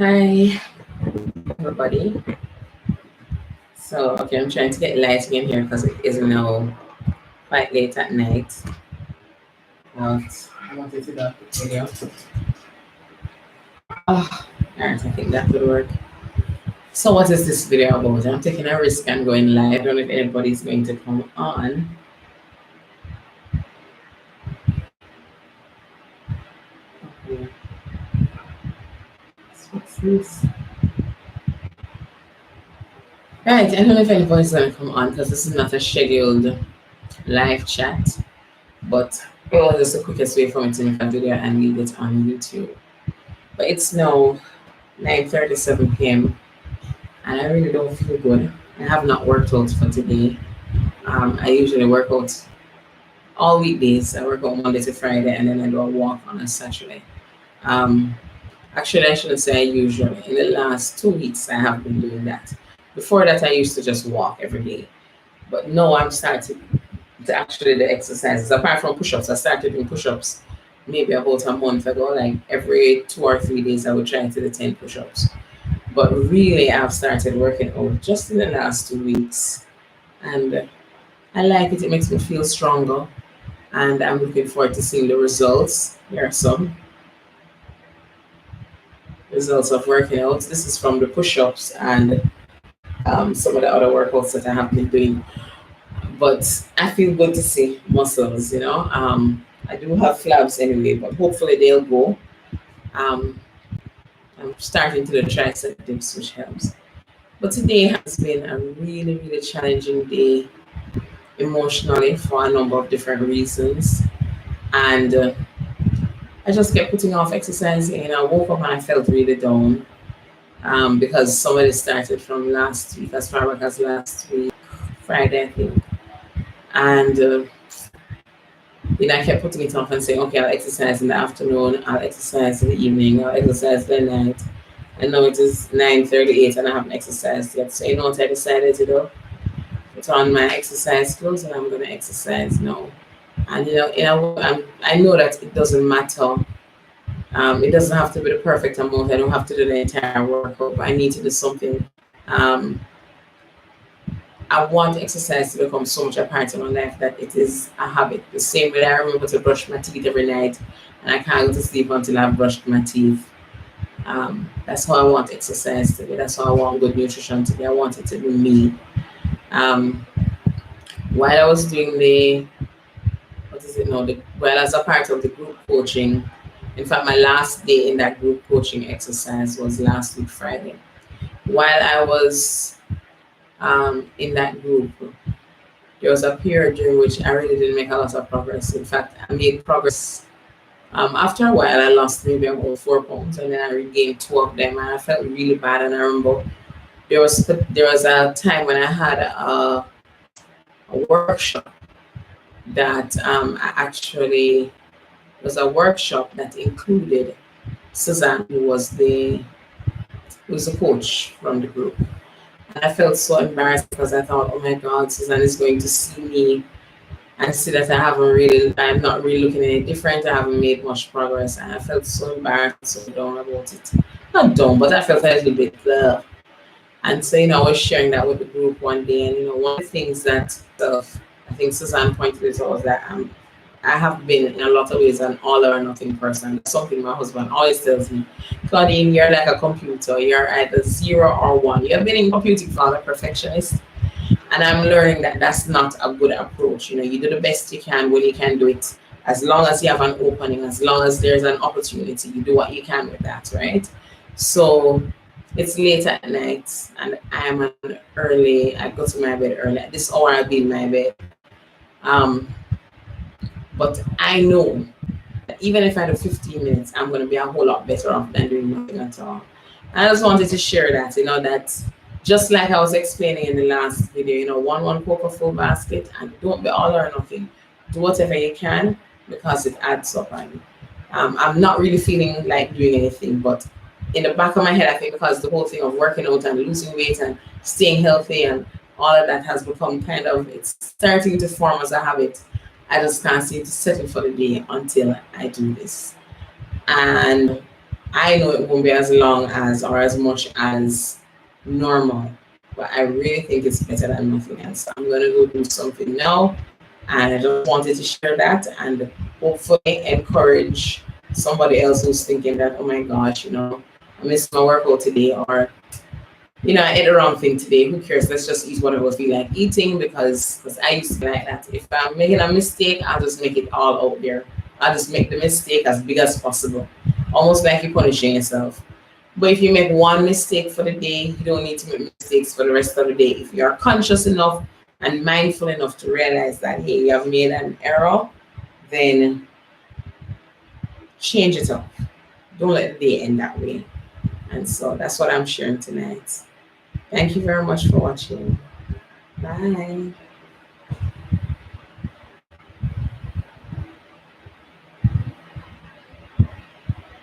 Hi, everybody. So, okay, I'm trying to get light again here because it is now quite late at night. But I wanted to do a quick video. Oh, alright, I think that would work. So, what is this video about? I'm taking a risk and going live. I don't know if anybody's going to come on. Okay. What's this? Right, I don't know if anybody's going to come on because this is not a scheduled live chat, but it was just the quickest way for me to make a video and leave it on YouTube. But it's now 9:37 p.m. and I really don't feel good. I have not worked out for today. I usually work out all weekdays. I work out Monday to Friday and then I do a walk on a Saturday. Um, Actually, I shouldn't say usually. In the last 2 weeks, I have been doing that. Before that, I used to just walk every day. But now I'm starting to actually do exercises. Apart from push-ups, I started doing push-ups maybe about a month ago. Like every 2 or 3 days, I would try to do 10 push-ups. But really, I've started working out just in the last 2 weeks. And I like it. It makes me feel stronger. And I'm looking forward to seeing the results. Here are some results of working out. This is from the push-ups and some of the other workouts that I have been doing. But I feel good to see muscles. I do have flabs anyway, but hopefully they'll go. Um, I'm starting to do tricep dips, which helps. But today has been a really, really challenging day emotionally for a number of different reasons. And I just kept putting off exercising, and I woke up and I felt really down because some of it started from last week, as far back as last week, Friday, I think. And I kept putting it off and saying, okay, I'll exercise in the afternoon, I'll exercise in the evening, I'll exercise the night. And now it is 9:38 and I haven't exercised yet. So you know what I decided to do? Put on my exercise clothes and I'm going to exercise now. And I know that it doesn't matter. It doesn't have to be the perfect amount. I don't have to do the entire workout, but I need to do something. Um, I want exercise to become so much a part of my life that it is a habit. The same way I remember to brush my teeth every night, and I can't go to sleep until I've brushed my teeth. That's how I want exercise to be. That's how I want good nutrition to be. I want it to be me. Um, while I was doing while as a part of the group coaching, in fact, my last day in that group coaching exercise was last week, Friday. While I was in that group, there was a period during which I really didn't make a lot of progress. In fact, I made progress. After a while, I lost maybe about 4 pounds, and then I regained two of them, and I felt really bad. And I remember there was a time when I had a workshop that I actually was a workshop that included Suzanne, who was the coach from the group. And I felt so embarrassed because I thought, oh my God, Suzanne is going to see me and see that I'm not really looking any different. I haven't made much progress. And I felt so embarrassed, so down about it. Not down, but I felt a little bit And so, I was sharing that with the group one day. And, one of the things that I think Suzanne pointed it out was that I have been in a lot of ways an all or nothing person. That's something my husband always tells me. Claudine, you're like a computer. You're either 0 or 1. You've been in computing for a perfectionist. And I'm learning that that's not a good approach. You do the best you can when you can do it. As long as you have an opening, as long as there's an opportunity, you do what you can with that, right? So it's late at night and I go to my bed early. At this hour I'll be in my bed. But I know that even if I do 15 minutes, I'm going to be a whole lot better off than doing nothing at all. I just wanted to share that, that just like I was explaining in the last video, one poke a full basket and don't be all or nothing. Do whatever you can because it adds up. And I'm not really feeling like doing anything, but in the back of my head, I think because the whole thing of working out and losing weight and staying healthy and all of that has become it's starting to form as a habit. I just can't seem to settle for the day until I do this. And I know it won't be as long as or as much as normal, but I really think it's better than nothing else. So I'm going to go do something now, and I just wanted to share that and hopefully encourage somebody else who's thinking that, oh my gosh, I missed my workout today, or I ate the wrong thing today. Who cares? Let's just eat whatever we feel like eating because I used to be like that. If I'm making a mistake, I'll just make it all out there. I'll just make the mistake as big as possible, almost like you're punishing yourself. But if you make one mistake for the day, you don't need to make mistakes for the rest of the day. If you are conscious enough and mindful enough to realize that, hey, you have made an error, then change it up. Don't let the day end that way. And so that's what I'm sharing tonight. Thank you very much for watching. Bye.